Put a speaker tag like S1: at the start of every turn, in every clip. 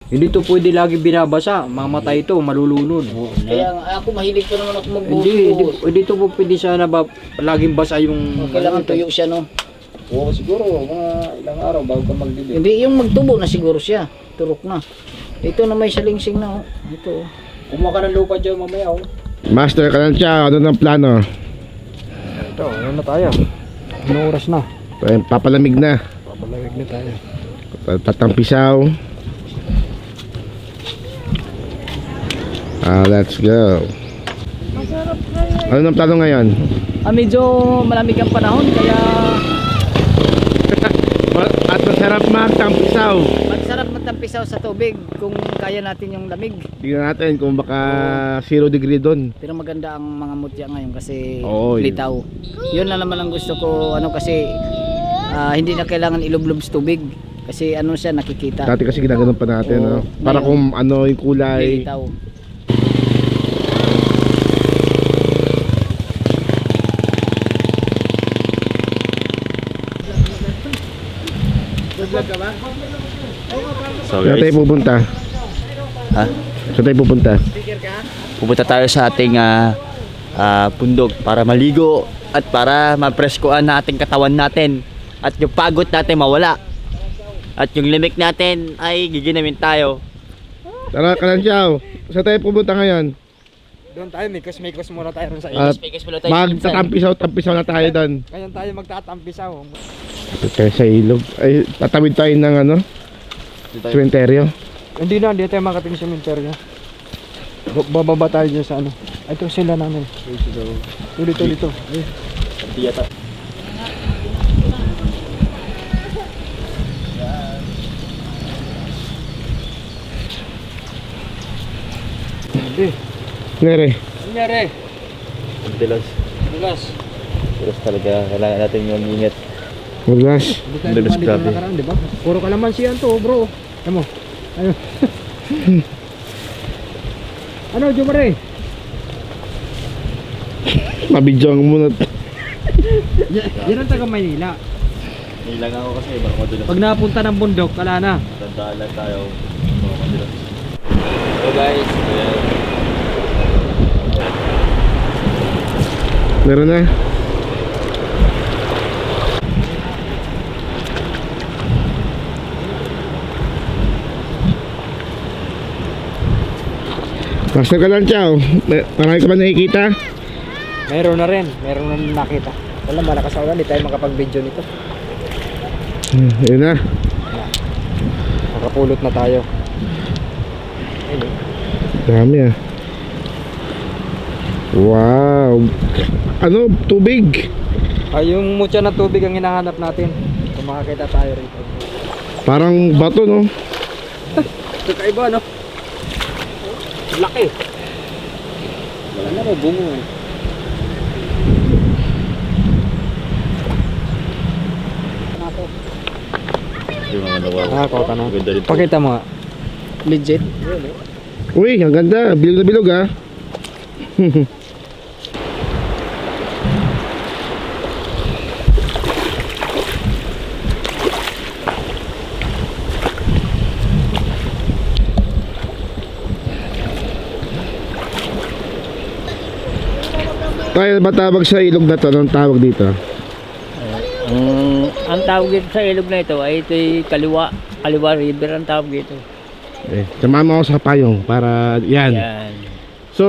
S1: Hindi to pwede lagi binabasa, mamatay ito, malulunod.
S2: Kaya nga, ako mahilig pa naman ako
S1: Hindi to po pwede sana laging basa yung...
S2: Kailangan tuyo siya, no?
S3: Oo, siguro mga ilang araw bago ka magdilig.
S2: Hindi, yung magtubo na siguro siya. Turok na. Ito na may salingsing na, oh. Ito, oh.
S3: Kumuha ka ng lupa dyan mamaya, oh.
S4: Master Kalancha, ano ng plano?
S1: Ito, ano na tayo? Anong oras na?
S4: Papalamig na.
S1: Papalamig na tayo.
S4: Tatampisaw. Let's go. Ano ng plano ngayon?
S2: Medyo malamig ang panahon, kaya
S4: At masarap magtampisaw.
S2: magsarap matampisaw sa tubig kung kaya natin yung lamig.
S4: Tingnan natin kung baka 0 degree doon.
S2: Pero maganda ang mga mutya ngayon kasi
S4: Oo,
S2: litaw. Yun na naman ang gusto ko, ano, kasi hindi na kailangan ilublob sa tubig. Kasi ano siya, nakikita.
S4: Dati kasi ginaganon pa natin,
S2: Oo.
S4: no? Para kung ano yung kulay.
S2: Lilitaw.
S5: So
S4: Saan tayo pupunta?
S5: Ha?
S4: Saan tayo pupunta?
S5: Pupunta tayo sa ating bundok para maligo at para mapreskuan na ating katawan natin at yung pagod natin mawala at yung limik natin ay giginamin tayo.
S4: Tara, Kalanchaw. Saan tayo pupunta ngayon?
S1: Doon tayo, mikos muna tayo ron sa
S4: At magtatampisaw na tayo doon.
S1: Ngayon tayo magtatampisaw.
S4: Ito tayo sa ilog. Ay, tatawid tayo ng ano? Sementeryo.
S1: Hindi tayo makating sa cemetery. Bababa tayo dyan sa ano. Ito sila namin. Dito.
S4: Nere.
S1: Nangyari?
S5: Dilas.
S1: Bulas.
S5: Dilas talaga. Kailangan natin yung ingat.
S4: Maglas.
S1: Hindi tayo
S5: Dulas,
S1: dumali
S5: grabe.
S1: na nakaraan, di ba? Puro kalamansi yan to, bro. Ano mo? Ayun. Ano, Jumare?
S4: Mabidyo ang muna.
S1: Yan ang taga Maynila.
S5: Nilang ako kasi baka madulas.
S1: Pag napunta ng bundok, kala na.
S5: Tandaan lang tayo. Baka madulas. So guys,
S4: Meron na. Master Kalanchaw, marami ka ba nakikita?
S1: Meron na rin. Meron na nakita. Wala, malakas ako hindi tayo makapag-video nito.
S4: Yun na.
S1: Makapulot na tayo. Ayun.
S4: Dami ah. Wow. Ano? Tubig.
S1: Yung mutya na tubig ang hinahanap natin. Kung makakita tayo rito.
S4: Parang bato, no?
S1: Ito kaiba, no? Laki.
S3: Wala na, bungo eh.
S5: yung mga nawawa.
S1: Kuha ka na.
S5: Ganda rin to.
S1: Pakita mo nga.
S2: Legit.
S4: Uy, ang ganda. Bilog na bilog ah. Kaya ba tawag sa ilog na to? Anong tawag dito?
S2: Ang tawag dito sa ilog na ito ay ito'y Kaliwa River ang tawag dito.
S4: Samahan mo ako sa payong para yan.
S2: Yan.
S4: So,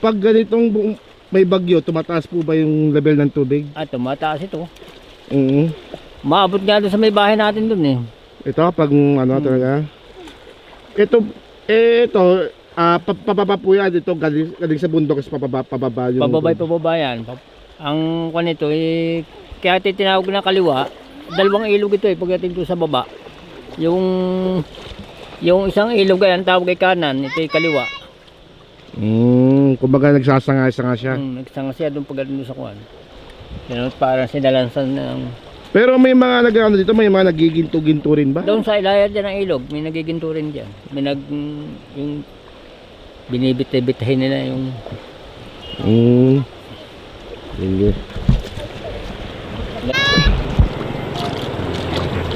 S4: pag ganitong may bagyo, tumataas po ba yung level ng tubig?
S2: At tumataas ito.
S4: Maabot
S2: nga doon sa may bahay natin doon eh.
S4: Ito, pag ano talaga. Ito, pababa po yan. Ito, galing sa bundok, pababa yung
S2: Pababa yan. Ang kwan ito eh, kaya ito tinawag na Kaliwa. Dalawang ilog ito eh, pagdating doon sa baba. Yung isang ilog ay ang tawag ay kanan, ito ay Kaliwa.
S4: Kumbaga nagsasanga-sanga siya.
S2: Nagsanga siya doon pagdating doon sa kwan. Yan, parang sinalansan ng...
S4: Pero may mga nag-ano dito, may mga nagiginto-ginto rin ba?
S2: Doon sa ilayar dyan ng ilog, may nagiginto rin dyan. May yung binibit-bitahin nila yung...
S4: Sige.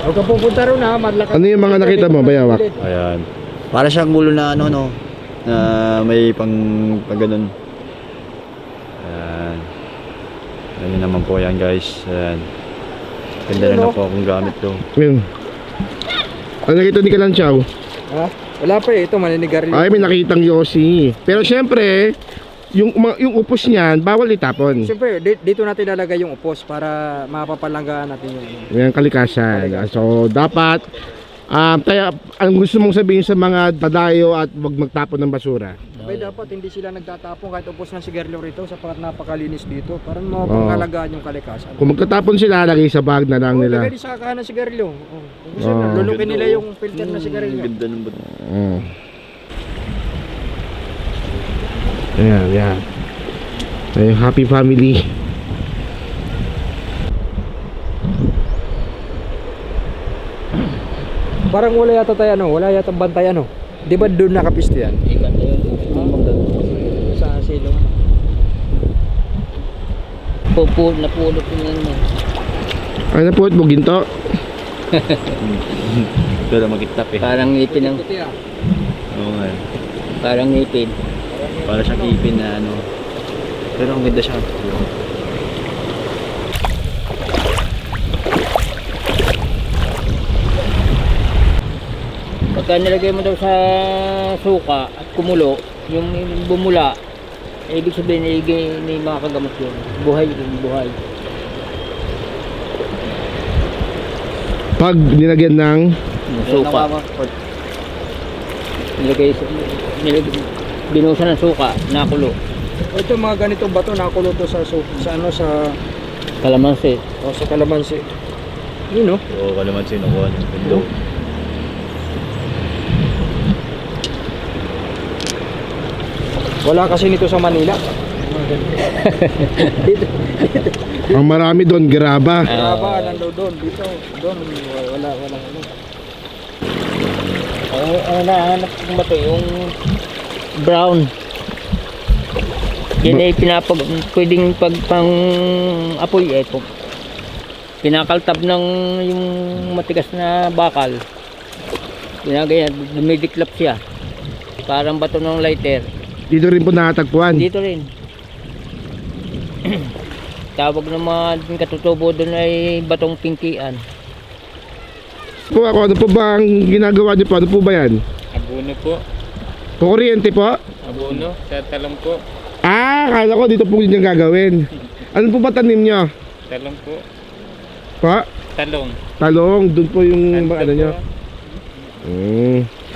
S1: Huwag ka pupunta ron ha, madlakas.
S4: Ano yung mga nakita mo, bayawak?
S5: Ayan. Para siyang mulo na ano, no? Na may pang ganun. Ayan. Ayan naman po yan, guys. Ayan. Ganda rin na po akong gamit to.
S4: Yun. Ano nakita ni Kalanchaw?
S1: Ha? Wala pa eh, ito maninigarilyo.
S4: Ay, may nakitang Yossi. Pero syempre, yung upos niyan, bawal itapon.
S1: Siyempre, dito natin lalagay yung upos para mapapalanggaan natin yung
S4: Yan kalikasan. So, dapat, kaya, ang gusto mong sabihin sa mga padayo at wag magtapon ng basura?
S1: May dapat hindi sila nagtatapon kahit upos ng sigarilyo rito sapagat napakalinis dito para mapangalagaan yung kalikasan.
S4: Kung magtatapon sila, lagay sa bag na lang nila.
S1: Lagay sa kakahan ng sigarilyo. Kung gusto na, lulukin nila yung filter ng sigarilyo.
S5: Ganda ng bato.
S4: Ayan, yan. Ay, happy family.
S1: Parang wala yata tayo wala yata bantay Di ba doon nakapiste yan?
S2: Ikan na yun.
S1: Sa silong.
S2: Napulot yun yan.
S4: Ay, napuot mo, ginto.
S5: Pero magitap eh.
S2: Parang ngipin ang...
S5: Oo nga.
S2: Parang ngipin.
S5: Para siyang ipin na ano. Pero ang ganda siya.
S2: Pagka nilagay mo daw sa suka at kumulo, yung bumula, ibig sabihin ni mga kagamot yun. Buhay yun, buhay.
S4: Pag nilagyan ng
S2: Suka. Binusan ng suka, nakulo.
S1: Ito mga ganitong bato nakulo to sa sa
S2: Kalamansi.
S1: sa kalamansi. Yun
S5: Oo, kalamansi nakuha ng pindo.
S1: Wala kasi nito sa Manila.
S4: ang marami doon, graba.
S1: Graba, nandoon doon. Dito, doon, wala.
S2: Ang nahanap kong bato, yung brown. Yan ay pwedeng pang apoy ito. Pinakaltab ng yung matigas na bakal. Ginagaya, dumidiklap siya. Parang bato ng lighter.
S4: Dito rin po nakatagpuan.
S2: Dito rin. Tawag ng mga katutubo doon ay batong pingkian.
S4: Po ako, ano po ba ang ginagawa niyo po? Ano po ba yan?
S6: Abono po.
S4: Kuryente po?
S6: Abono sa talong po.
S4: Kala ko dito po yung gagawin. Ano po ba tanim niyo?
S6: Talong po.
S4: Po?
S6: Talong.
S4: Talong, doon po yung
S6: Ando
S4: ano niyo.
S6: po.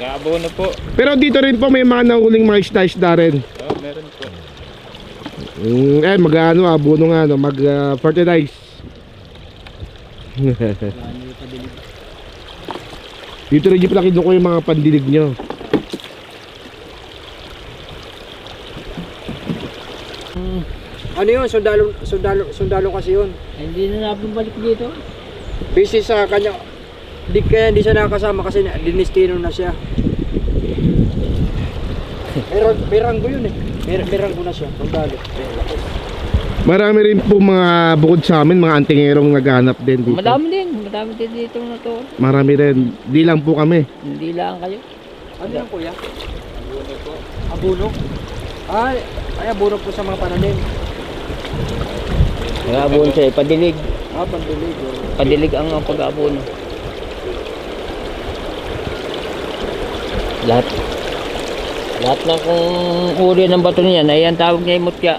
S6: Abono po.
S4: Pero dito rin po may mga nahuling mga isda-isda rin.
S6: Oh, meron po.
S4: Mag-ano, abono nga, mag-fertilize. Dito rin yung pala kinukuha yung mga pandilig nyo.
S1: Ano yun? Sundalo kasi yun.
S2: Hindi na napabalik dito.
S1: Busy sa kanya. Kaya hindi siya nakakasama kasi dinistino na siya. May ranggo yun eh. May ranggo na siya. Sundalo.
S4: Marami rin po mga bukod sa amin, mga antingerong naghahanap din dito.
S2: Madami din dito na to.
S4: Marami rin. Di lang po kami.
S2: Hindi lang kayo.
S1: Ano yan kuya? Abono po. Abono? Ay abono po sa mga pananim.
S2: Nag-abono siya, padilig.
S1: Pandilig.
S2: Padilig ang pag-abono. Lahat ng kung uri ng bato niyan ay ang tawag niya ay mutya.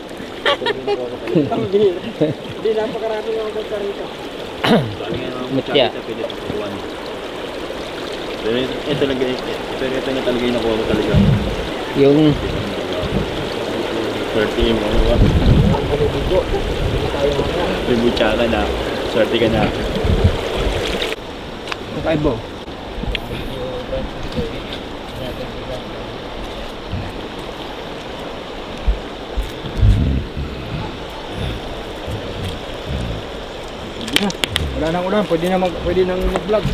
S1: Hindi napakarami ng mga rito.
S2: Mutya.
S5: Pero ito na talaga yung nakuha ko talaga.
S2: Yung
S5: 30 mo. Bibutya ka na. Swerte ka na.
S1: Kaibo. Wala nang ulan, pwede nang mag-vlog.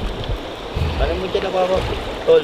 S5: Parang mo dyan ako. Tol.